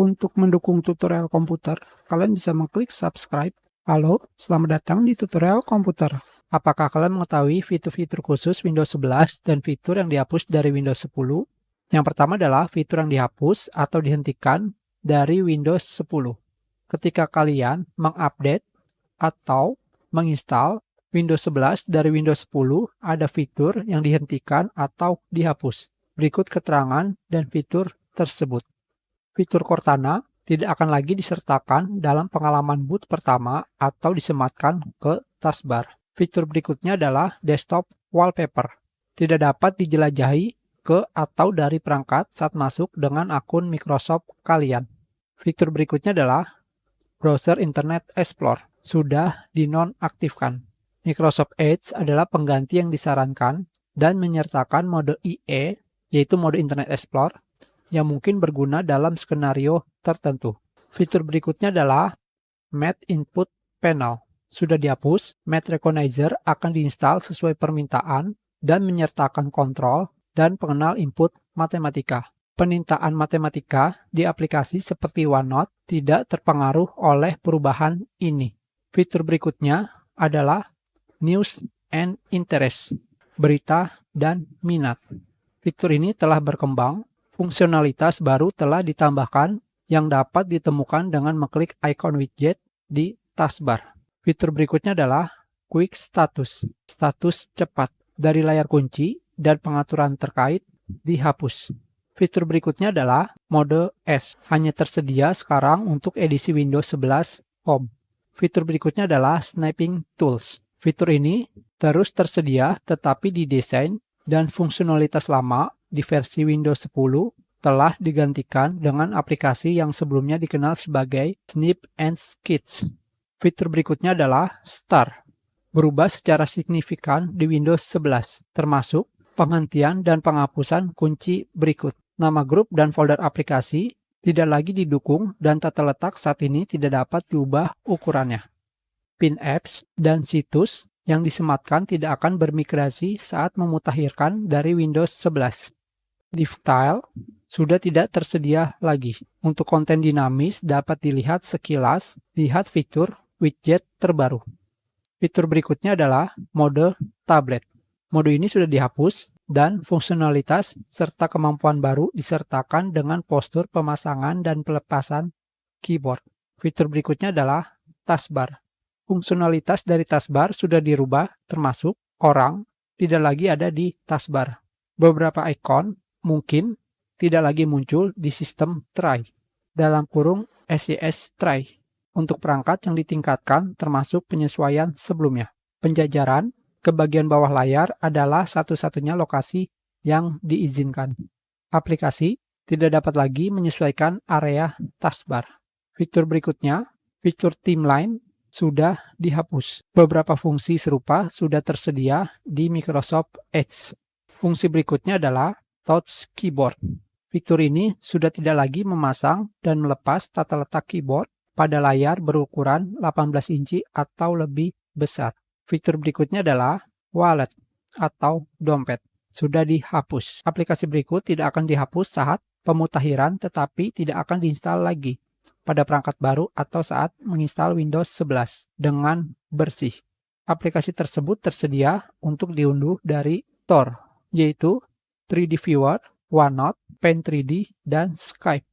Untuk mendukung tutorial komputer, kalian bisa mengklik subscribe. Halo, selamat datang di tutorial komputer. Apakah kalian mengetahui fitur-fitur khusus Windows 11 dan fitur yang dihapus dari Windows 10? Yang pertama adalah fitur yang dihapus atau dihentikan dari Windows 10. Ketika kalian mengupdate atau menginstal Windows 11 dari Windows 10, ada fitur yang dihentikan atau dihapus. Berikut keterangan dan fitur tersebut. Fitur Cortana tidak akan lagi disertakan dalam pengalaman boot pertama atau disematkan ke taskbar. Fitur berikutnya adalah Desktop Wallpaper. Tidak dapat dijelajahi ke atau dari perangkat saat masuk dengan akun Microsoft kalian. Fitur berikutnya adalah Browser Internet Explorer. Sudah dinonaktifkan. Microsoft Edge adalah pengganti yang disarankan dan menyertakan mode IE, yaitu mode Internet Explorer, yang mungkin berguna dalam skenario tertentu. Fitur berikutnya adalah Math Input Panel. Sudah dihapus, Math Recognizer akan diinstal sesuai permintaan dan menyertakan kontrol dan pengenal input matematika. Penintaan matematika di aplikasi seperti OneNote tidak terpengaruh oleh perubahan ini. Fitur berikutnya adalah News and Interest, berita dan minat. Fitur ini telah berkembang. Fungsionalitas baru telah ditambahkan yang dapat ditemukan dengan mengklik icon widget di taskbar. Fitur berikutnya adalah Quick Status, status cepat dari layar kunci dan pengaturan terkait dihapus. Fitur berikutnya adalah mode S, hanya tersedia sekarang untuk edisi Windows 11 Home. Fitur berikutnya adalah Snapping Tools. Fitur ini terus tersedia tetapi didesain dan fungsionalitas lama di versi Windows 10 telah digantikan dengan aplikasi yang sebelumnya dikenal sebagai Snip and Sketch. Fitur berikutnya adalah Star, berubah secara signifikan di Windows 11, termasuk penghentian dan penghapusan kunci berikut. Nama grup dan folder aplikasi tidak lagi didukung dan tata letak saat ini tidak dapat diubah ukurannya. Pin apps dan situs yang disematkan tidak akan bermigrasi saat memutakhirkan dari Windows 11. Div Tile sudah tidak tersedia lagi. Untuk konten dinamis dapat dilihat sekilas, lihat fitur widget terbaru. Fitur berikutnya adalah mode tablet. Mode ini sudah dihapus dan fungsionalitas serta kemampuan baru disertakan dengan postur pemasangan dan pelepasan keyboard. Fitur berikutnya adalah taskbar. Fungsionalitas dari taskbar sudah dirubah termasuk orang tidak lagi ada di taskbar. Beberapa ikon mungkin tidak lagi muncul di sistem tray, dalam kurung SES tray, untuk perangkat yang ditingkatkan termasuk penyesuaian sebelumnya. Penjajaran ke bagian bawah layar adalah satu-satunya lokasi yang diizinkan. Aplikasi tidak dapat lagi menyesuaikan area taskbar. Fitur berikutnya, fitur Timeline sudah dihapus. Beberapa fungsi serupa sudah tersedia di Microsoft Edge. Fungsi berikutnya adalah Touch Keyboard. Fitur ini sudah tidak lagi memasang dan melepas tata letak keyboard pada layar berukuran 18 inci atau lebih besar. Fitur berikutnya adalah Wallet atau dompet. Sudah dihapus. Aplikasi berikut tidak akan dihapus saat pemutakhiran tetapi tidak akan diinstal lagi pada perangkat baru atau saat menginstal Windows 11 dengan bersih. Aplikasi tersebut tersedia untuk diunduh dari Tor, yaitu 3D Viewer, OneNote, Paint 3D, dan Skype.